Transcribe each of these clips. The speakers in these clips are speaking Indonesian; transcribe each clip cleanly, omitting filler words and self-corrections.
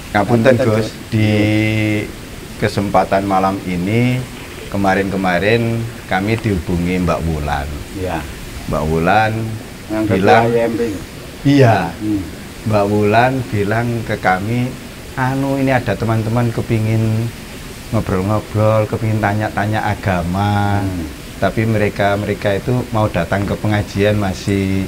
Ngapunten Gus, di kesempatan malam ini kemarin-kemarin kami dihubungi Mbak Wulan. Iya. Mbak Wulan Yang bilang, IMP. iya, Mbak Wulan bilang ke kami, ini ada teman-teman kepingin ngobrol-ngobrol, kepingin tanya-tanya agama, tapi mereka itu mau datang ke pengajian masih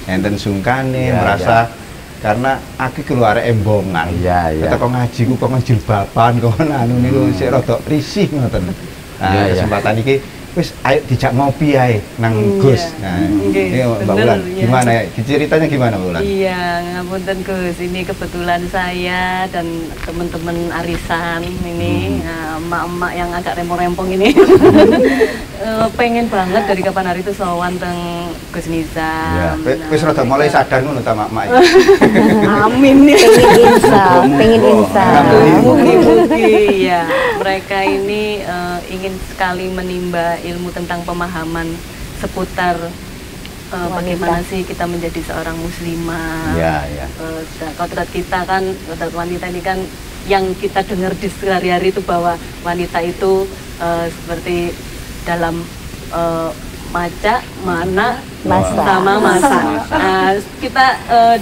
enten sungkane, Ya, merasa karena aku keluar embongan. Iya, iya. Kata kok ngaji ku kok jilbaban kok niku sik rada risih ngoten. Nah, Iya, iya. kesempatan iki wis ayo dijak ngopi ae nang Gus. Nah, ini Mbak Wulan, gimana ya? Ceritanya gimana Mbak Wulan? Iya, ngapunten Gus. Ini kebetulan saya dan teman-teman arisan ini, emak-emak yang agak rempong-rempong ini, pengen banget dari kapan hari itu sowan teng Gus Nizam. Ya, wis rada mulai sadar ngono ta mak-mak. Amin. Pengen insaf. Mugi-mugi ya. Mereka ini ingin sekali menimba ilmu tentang pemahaman seputar bagaimana sih kita menjadi seorang muslimah. Iya, iya. Kodrat kita kan, kodrat wanita ini kan yang kita dengar di sehari-hari itu bahwa wanita itu seperti dalam maca, mana, sama masak. Nah, kita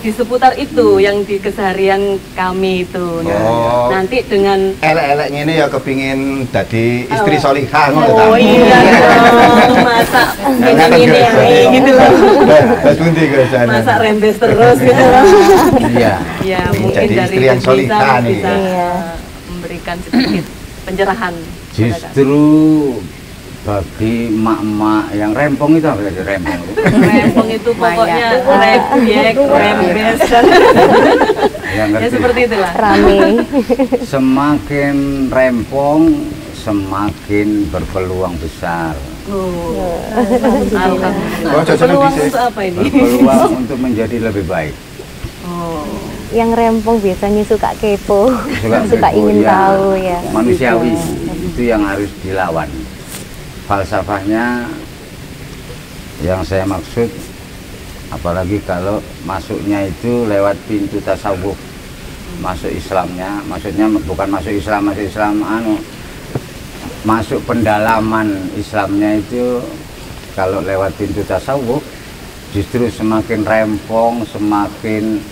di seputar itu yang di keseharian kami itu. Nah, nanti dengan elek-elek ngene ya kepingin dadi istri solihah ngono ta. oh iya dong, masak ini gitu loh. Wes pundi Gus? Masak rembes terus gitu loh. Iya. Ya mungkin Jadi dari istri yang Gus solihah Nizam nih. bisa memberikan sedikit pencerahan. Justru bagi emak-emak yang rempong itu apa sih rempong? Rempong itu pokoknya rebyek, rembes dan Yang ya ngerti. seperti itulah. Rame. Semakin rempong, semakin berpeluang besar. Alhamdulillah. Oh, jajan Peluang bisa. untuk apa ini? Berpeluang untuk menjadi lebih baik. Oh. Yang rempong biasanya suka kepo, suka kepo, ingin ya. tahu ya. Manusiawi itu yang harus dilawan. Falsafahnya yang saya maksud, apalagi kalau masuknya itu lewat pintu tasawuf, masuk Islamnya, maksudnya bukan masuk Islam masuk pendalaman Islamnya itu kalau lewat pintu tasawuf justru semakin rempong, semakin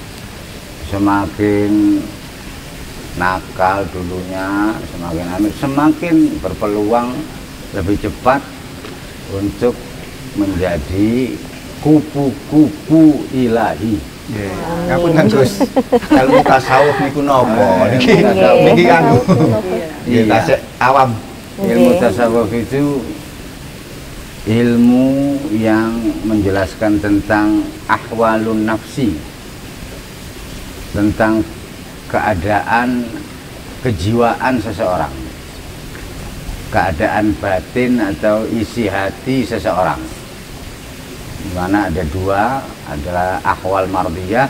nakal dulunya, semakin berpeluang lebih cepat untuk menjadi kupu-kupu ilahi. Ngapun kan Gus. Kalau tasawuf niku napa? Niki anu. Nggih tasik awam. Ilmu tasawuf itu ilmu yang menjelaskan tentang ahwalun nafsi, tentang keadaan kejiwaan seseorang, keadaan batin atau isi hati seseorang. Di mana ada dua, adalah ahwal mardiyah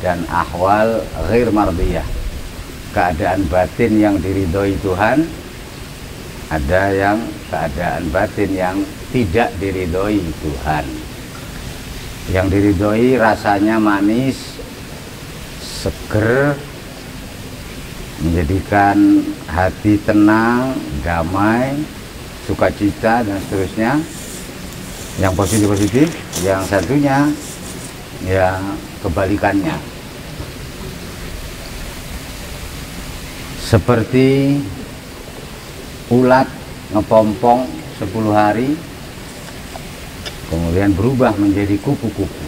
dan ahwal ghair mardiyah. Keadaan batin yang diridhoi Tuhan, ada yang keadaan batin yang tidak diridhoi Tuhan. Yang diridhoi rasanya manis, seger, menjadikan hati tenang, damai, sukacita dan seterusnya. Yang positif-positif, yang satunya ya kebalikannya. Seperti ulat ngepompong 10 hari, kemudian berubah menjadi kupu-kupu.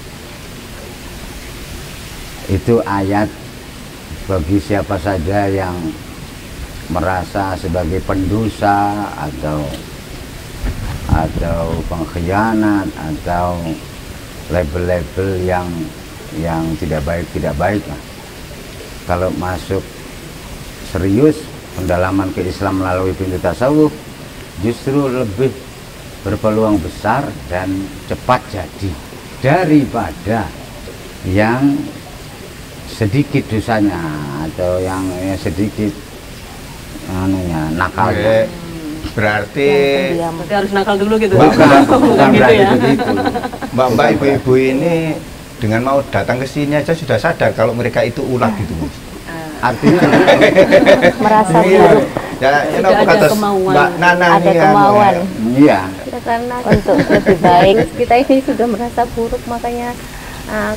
Itu ayat bagi siapa saja yang merasa sebagai pendosa atau pengkhianat atau label-label yang tidak baik lah. Kalau masuk serius pendalaman ke Islam melalui pintu tasawuf, justru lebih berpeluang besar dan cepat jadi daripada yang sedikit dosanya atau yang sedikit nakalnya. Berarti harus nakal dulu gitu. Bukan gitu berarti ya. begitu. Mbak-mbak, ibu-ibu ini dengan mau datang ke sini aja sudah sadar kalau mereka itu ulat gitu, Mas. Artinya Merasa Iya. buruk Ya, Tidak kenapa ada kata kemauan. Mbak Nana ada nih, kemauan iya. Ya, karena untuk lebih baik. kita ini sudah merasa buruk, makanya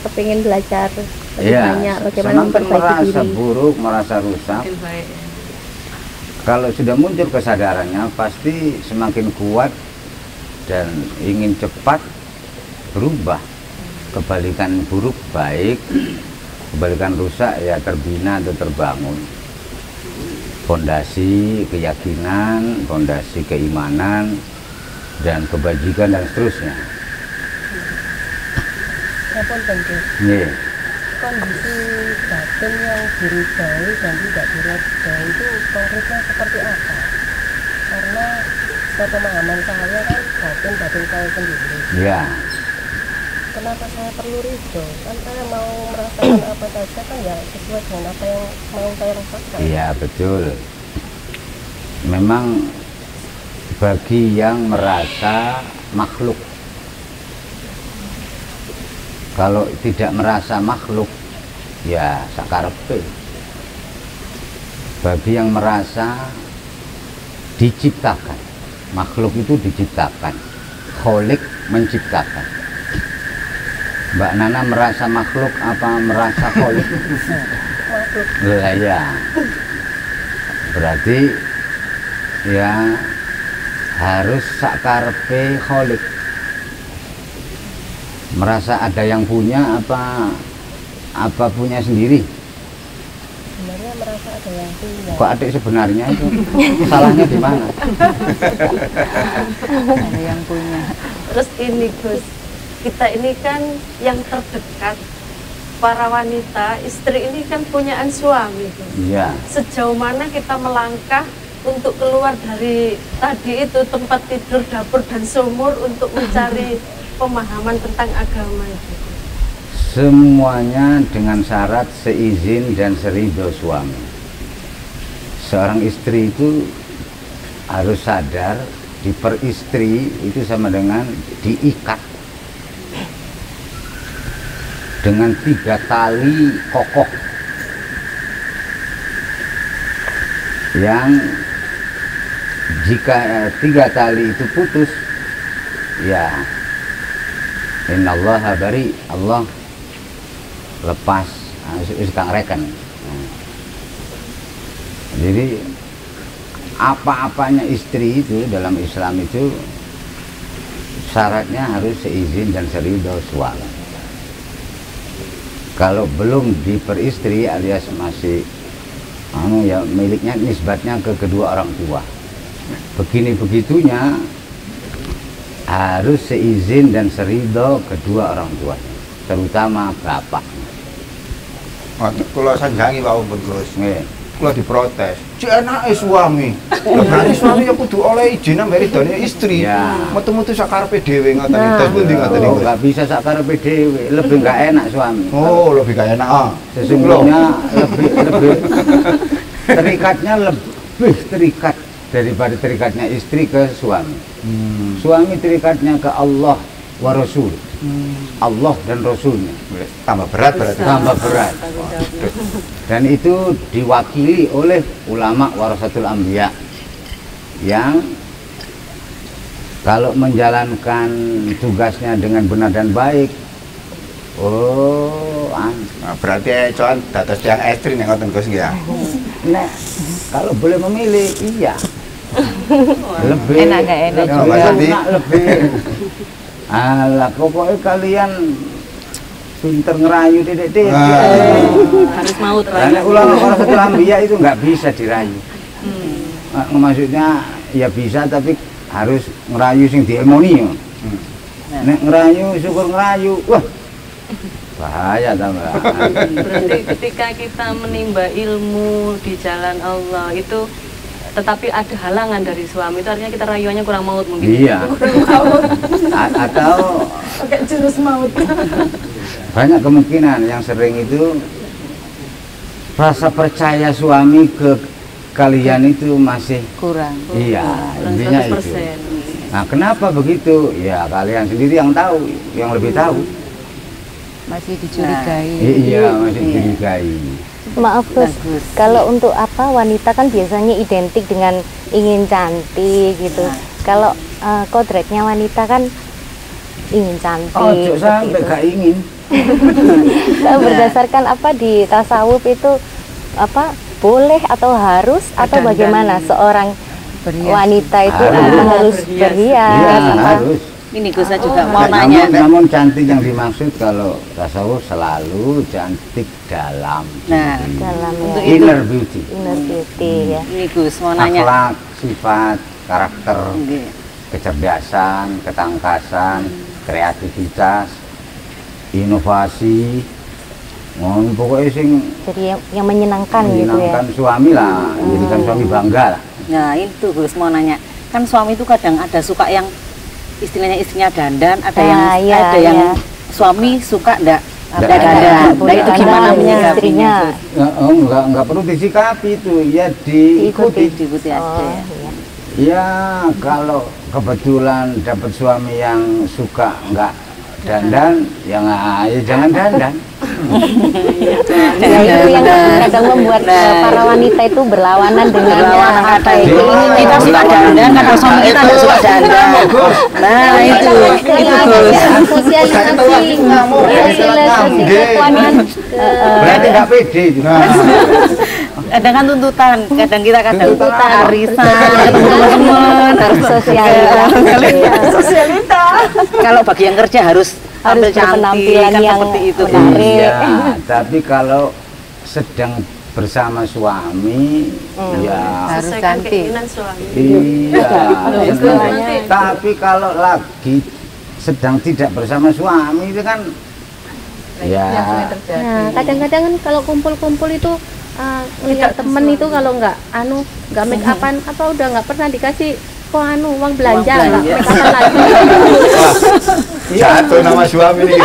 kepingin belajar lebih Iya. banyak bagaimana Semakin memperbaiki merasa diri. buruk, merasa rusak. Makin baik. Kalau sudah muncul kesadarannya, pasti semakin kuat dan ingin cepat berubah. Kebalikan buruk baik, kebalikan rusak ya terbina atau terbangun. Fondasi keyakinan, fondasi keimanan, dan kebajikan dan seterusnya. Apun tentu Nih, kondisi batin yang diridhoi dan tidak diridhoi itu konkretnya seperti apa? Karena sepemahaman saya kan batin saya sendiri. ya, Kenapa saya perlu ridho? Kan saya mau merasakan apa saja kan ya sesuai dengan apa yang mau saya rasakan. iya betul. Memang bagi yang merasa makhluk, kalau tidak merasa makhluk ya sakarepe. Bagi yang merasa diciptakan, makhluk itu diciptakan, kholik menciptakan. Mbak Nana merasa makhluk apa merasa kholik? Lah ya, berarti ya harus sakarepe kholik. Merasa ada yang punya apa punya sendiri? Sebenarnya merasa ada yang punya. Kok adik sebenarnya itu salahnya di mana? Ada yang punya. Terus ini Gus, kita ini kan yang terdekat, para wanita, istri ini kan punyaan suami Gus. Iya, Sejauh mana kita melangkah untuk keluar dari tadi itu tempat tidur, dapur dan sumur untuk mencari pemahaman tentang agama itu. semuanya dengan syarat seizin dan seridho suami. Seorang istri itu harus sadar diperistri itu sama dengan diikat dengan 3 tali kokoh yang jika 3 tali itu putus ya innallaha bari, Allah lepas kang reken. Jadi apa-apanya istri itu dalam Islam itu syaratnya harus seizin dan seridho suami. Kalau belum diperistri alias masih ya miliknya nisbatnya ke kedua orang tua, begini begitunya harus seizin dan seridho kedua orang tua, terutama bapak. Kalau sanjangi Pak Umpun Gus, Nggih. kalau diprotes, cek enake suami. Lah berarti suami ya kudu oleh izin ambek ridone istri. Ya. Metu-metu sakarepe dhewe ngoten iki. Terus pundi ngoten Oh, iki? nggak bisa sakarepe dhewe, lebih nggak enak suami. Oh, lebih gak enak. Sesungguhnya lebih terikatnya lebih terikat daripada terikatnya istri ke suami. Suami terikatnya ke Allah wa Rasul. Allah dan Rasulnya. Tambah berat berarti. Tambah berat. Tanggung jawabnya. Dan itu diwakili oleh ulama warasatul anbiya yang kalau menjalankan tugasnya dengan benar dan baik, Nah, berarti coan dados tiyang estri nek ngoten Gus nggih ya. nek kalau boleh memilih, iya. Lebih Enak nggak enak lebih juga. enak, lebih. Alah, pokoknya kalian pinter ngerayu dedek-dedek. Harus mau Karena terakhir. ulama warasatul anbiya itu nggak bisa dirayu. Maksudnya ya bisa tapi harus ngerayu sing diemoni. Nek ngerayu syukur ngerayu, wah bahaya tambah. Berarti ketika kita menimba ilmu di jalan Allah itu, tetapi ada halangan dari suami, itu artinya kita rayuannya kurang maut mungkin. Iya. Atau Pakai jurus maut. banyak kemungkinan yang sering itu rasa percaya suami ke kalian itu masih Kurang. iya, Kurang intinya itu. 100%. Nah, kenapa begitu? Ya kalian sendiri yang tahu, yang lebih tahu. masih dicurigai. Iya, masih dicurigai. Maaf Gus, Bagus. kalau untuk apa wanita kan biasanya identik dengan ingin cantik gitu. Kalau kodratnya wanita kan ingin cantik. Ojo seperti sampai itu. gak ingin. Kalau berdasarkan apa di tasawuf itu apa boleh atau harus atau Dandan. bagaimana seorang Berhias. wanita itu Harus. harus Berhias. berhias Iya, apa? harus. Ini Gus, saya juga mau Namun, nanya. namun cantik yang dimaksud kalau tasawuf selalu cantik dalam Nah, diri. Dalam Untuk ya, itu. Inner beauty. inner beauty ya. Ini Gus mau nanya. Akhlak, sifat, karakter, Oke. kecerdasan, ketangkasan, kreativitas, inovasi, pokoknya sing Jadi yang menyenangkan gitu ya. menyenangkan suami lah, jadikan suami bangga lah. Nah itu Gus mau nanya, kan suami itu kadang ada suka yang istilahnya istrinya dandan, ada yang iya, ada yang iya. suami suka enggak Nggak dandan. Nah itu Dandan gimana dengan menyikapinya? istrinya. Gus? Enggak perlu disikapi itu, ya diikuti. Diikuti aja Oh, ya. iya. Ya kalau kebetulan dapat suami yang suka enggak dandan, ya jangan dandan. Ya itu yang kadang membuat para wanita itu berlawanan dengan Berlawanan apa kadang. itu Kita suka dandan, kadang suami kita enggak suka dandan. Nah itu Gus. Sosialisasi kekuatan Berarti enggak pede juga. Kadang kan tuntutan, kadang kita kadang Tuntutan. arisan, ketemu teman-teman, harus sosialitas. Kalau bagi yang kerja harus tampil Harus cantik, berpenampilan kan yang seperti itu. menarik. Iya, tapi kalau sedang bersama suami, ya Harus cantik. iya. Tapi kalau lagi sedang tidak bersama suami itu kan, ya Nah, kadang-kadang kan kalau kumpul-kumpul itu ngeliat temen itu kalau nggak make upan apa udah nggak pernah dikasih kok uang belanja nggak make upan lagi. Jatuh nama suami ini.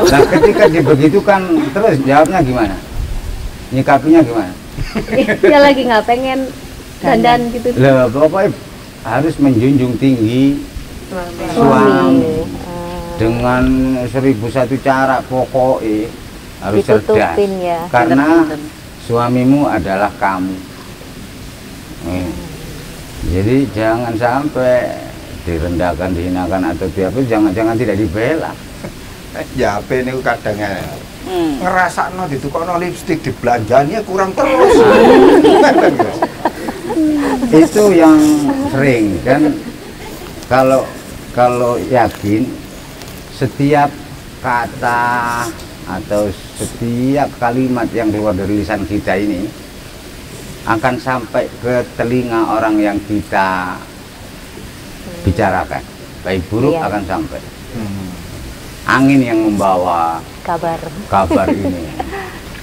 nah ketika dibegitukan terus jawabnya gimana? Nyikapinya gimana? Dia lagi nggak pengen dandan gitu. Lah pokoknya harus menjunjung tinggi suami dengan 1001 cara pokoknya harus cerdas Ditutupin ya. karena suamimu adalah kamu. Jadi jangan sampai direndahkan, dihinakan atau apa, jangan tidak dibela. Ya apa ini kadang Hmm. ngerasakno ditukokno lipstik dibelanjanya kurang terus. Itu yang sering kan, kalau yakin setiap kata atau setiap kalimat yang keluar dari lisan kita ini akan sampai ke telinga orang yang kita bicarakan, baik buruk Iya. akan sampai. Angin yang membawa kabar ini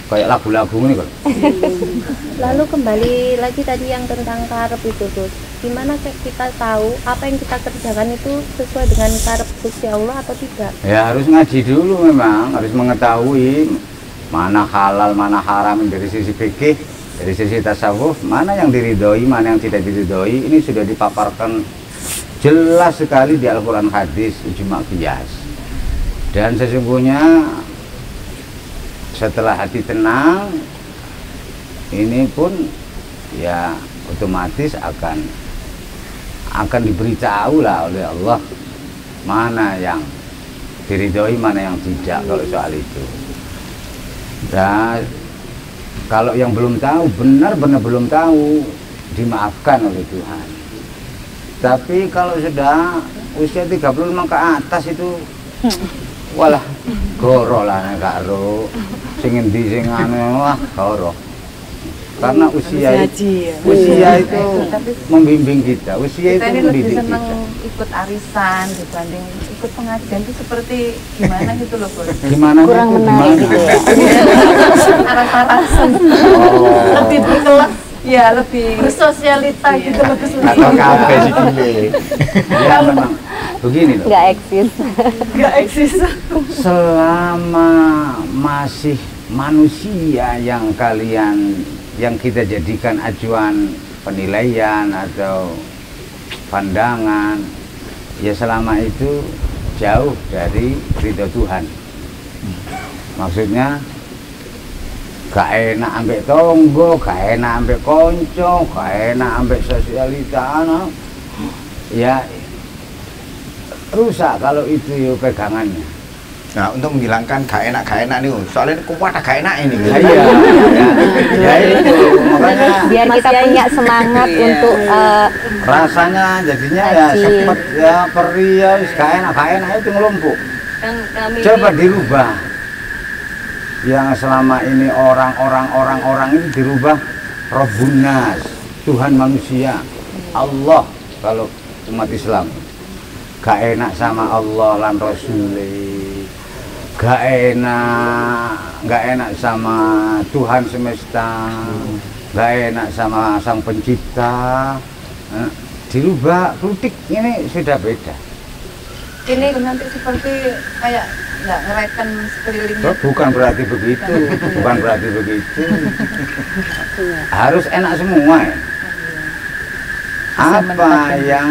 kayak lagu-lagu ini kok. Lalu kembali lagi tadi yang tentang karep itu terus gimana kita tahu apa yang kita kerjakan itu sesuai dengan karep Gusti Allah atau tidak? Ya harus ngaji dulu, memang harus mengetahui mana halal mana haram dari sisi fikih, dari sisi tasawuf, mana yang diridhoi mana yang tidak diridhoi. Ini sudah dipaparkan jelas sekali di Al-Quran, hadis, ijma' qiyas. Dan sesungguhnya setelah hati tenang, ini pun ya otomatis akan diberitahu lah oleh Allah mana yang diridhoi mana yang tidak kalau soal itu. Dan kalau yang belum tahu, benar-benar belum tahu, dimaafkan oleh Tuhan. Tapi kalau sudah usia 35 ke atas itu walah goro lah nek karo sing endi sing anu, wah goro. Karena usia itu membimbing kita, usia itu Kita ini lebih mendidik senang kita. ikut arisan dibanding ikut pengajian itu seperti gimana gitu loh Bos. Gimana kurang itu, menarik gimana? gitu ya. Aras-arasan Oh. lebih berkelas ya lebih bersosialita gitu lebih Atau kafe sih gile. Ya memang begini loh. Nggak eksis. nggak eksis. Selama masih manusia yang kita jadikan acuan penilaian atau pandangan, ya selama itu jauh dari ridho Tuhan. Maksudnya gak enak ambek tonggo, gak enak ambek konco, gak enak ambek sosialita, ya rusak kalau itu ya pegangannya. Nah, untuk menghilangkan gak enak nih, soalnya kuat gak enak ini. Iya, ya itu makanya Biar kita punya semangat untuk rasanya jadinya ya Haji. sepet ya perih ya gak enak itu ngelumpuk. Kan kami Coba dirubah. Yang selama ini orang ini dirubah Rabbun Nas, Tuhan manusia, Allah kalau umat Islam. Gak enak sama Allah lan Rasulullah, gak enak sama Tuhan semesta, gak enak sama Sang Pencipta. Dirubah politik ini sudah beda. Ini nanti seperti kayak nggak ngereken sekelilingnya. Bukan berarti begitu, bukan berarti begitu. Harus enak semua ya. Apa yang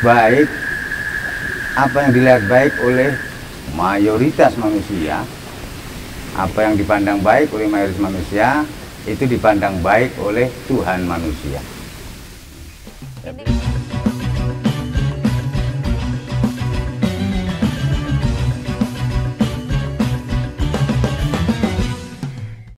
baik, apa yang dilihat baik oleh mayoritas manusia, apa yang dipandang baik oleh mayoritas manusia, itu dipandang baik oleh Tuhan manusia. ini